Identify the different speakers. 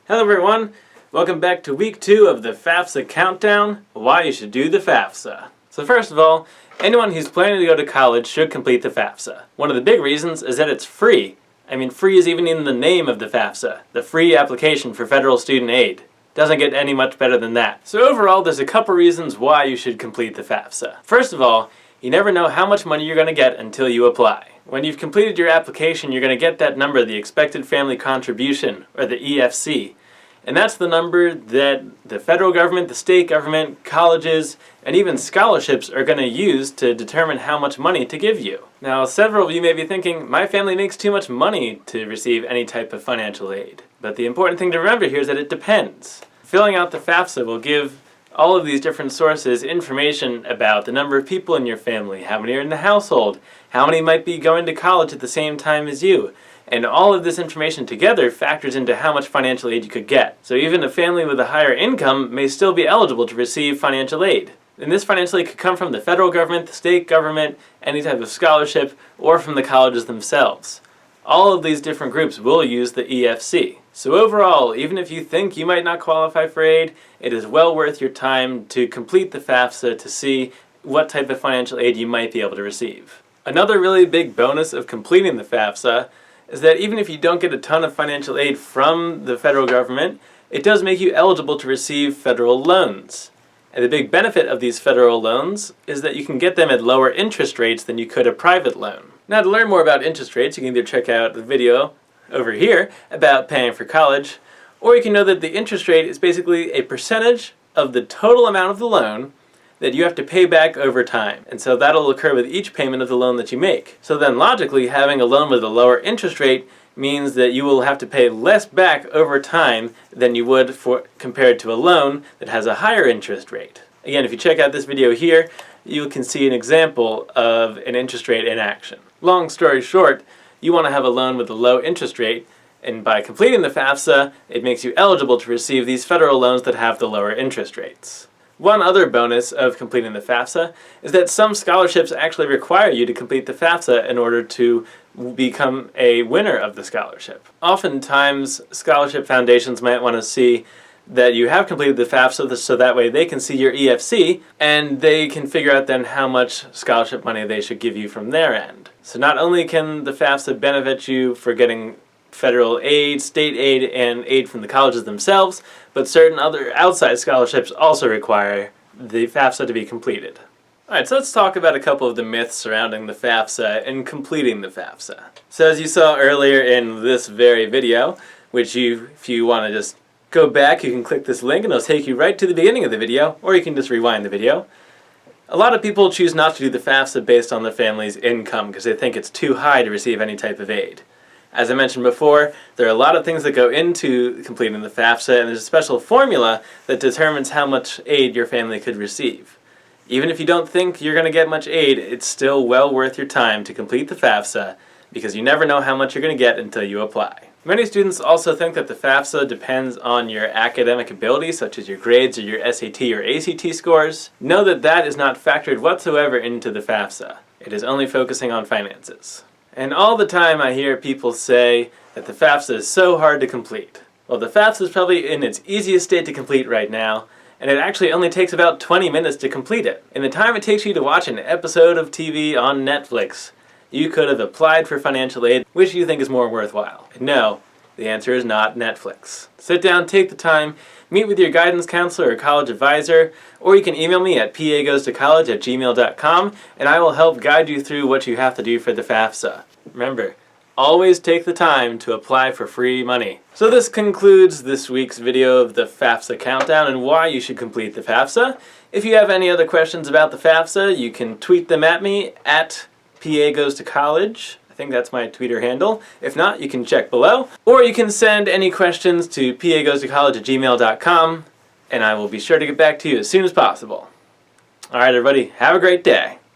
Speaker 1: Hello everyone, welcome back to week 2 of the Fafsa countdown, why you should do the Fafsa. So first of all, anyone who's planning to go to college should complete the Fafsa. One of the big reasons is that it's free. I mean, free is even in the name of the Fafsa, the free application for federal student aid. Doesn't get any much better than that. So overall, there's a couple reasons why you should complete the Fafsa. First of all, you never know how much money you're going to get until you apply. When you've completed your application, you're going to get that number, the Expected Family Contribution, or the EFC. And that's the number that the federal government, the state government, colleges, and even scholarships are going to use to determine how much money to give you. Now, several of you may be thinking, my family makes too much money to receive any type of financial aid. But the important thing to remember here is that it depends. Filling out the FAFSA will give all of these different sources information about the number of people in your family, how many are in the household, how many might be going to college at the same time as you. And all of this information together factors into how much financial aid you could get. So even a family with a higher income may still be eligible to receive financial aid. And this financial aid could come from the federal government, the state government, any type of scholarship, or from the colleges themselves. All of these different groups will use the EFC. So overall, even if you think you might not qualify for aid, it is well worth your time to complete the FAFSA to see what type of financial aid you might be able to receive. Another really big bonus of completing the FAFSA is that even if you don't get a ton of financial aid from the federal government, it does make you eligible to receive federal loans. And the big benefit of these federal loans is that you can get them at lower interest rates than you could a private loan. Now, to learn more about interest rates, you can either check out the video over here about paying for college, or you can know that the interest rate is basically a percentage of the total amount of the loan that you have to pay back over time. And so that'll occur with each payment of the loan that you make. So then logically, having a loan with a lower interest rate means that you will have to pay less back over time than you would compared to a loan that has a higher interest rate. Again, if you check out this video here, you can see an example of an interest rate in action. Long story short, you want to have a loan with a low interest rate, and by completing the FAFSA, it makes you eligible to receive these federal loans that have the lower interest rates. One other bonus of completing the FAFSA is that some scholarships actually require you to complete the FAFSA in order to become a winner of the scholarship. Oftentimes, scholarship foundations might want to see that you have completed the FAFSA so that way they can see your EFC and they can figure out then how much scholarship money they should give you from their end. So not only can the FAFSA benefit you for getting federal aid, state aid, and aid from the colleges themselves, but certain other outside scholarships also require the FAFSA to be completed. Alright, so let's talk about a couple of the myths surrounding the FAFSA and completing the FAFSA. So as you saw earlier in this very video, which if you want to just go back, you can click this link and it'll take you right to the beginning of the video, or you can just rewind the video. A lot of people choose not to do the FAFSA based on their family's income because they think it's too high to receive any type of aid. As I mentioned before, there are a lot of things that go into completing the FAFSA, and there's a special formula that determines how much aid your family could receive. Even if you don't think you're going to get much aid, it's still well worth your time to complete the FAFSA because you never know how much you're going to get until you apply. Many students also think that the FAFSA depends on your academic ability, such as your grades or your SAT or ACT scores. Know that that is not factored whatsoever into the FAFSA. It is only focusing on finances. And all the time I hear people say that the FAFSA is so hard to complete. Well, the FAFSA is probably in its easiest state to complete right now, and it actually only takes about 20 minutes to complete it. In the time it takes you to watch an episode of TV on Netflix, you could have applied for financial aid, which you think is more worthwhile. And no, the answer is not Netflix. Sit down, take the time, meet with your guidance counselor or college advisor, or you can email me at pagoestocollege@gmail.com and I will help guide you through what you have to do for the FAFSA. Remember, always take the time to apply for free money. So this concludes this week's video of the FAFSA countdown and why you should complete the FAFSA. If you have any other questions about the FAFSA, you can tweet them at me at pagoestocollege. I think that's my Twitter handle. If not, you can check below. Or you can send any questions to pagoestocollege@gmail.com and I will be sure to get back to you as soon as possible. Alright everybody, have a great day.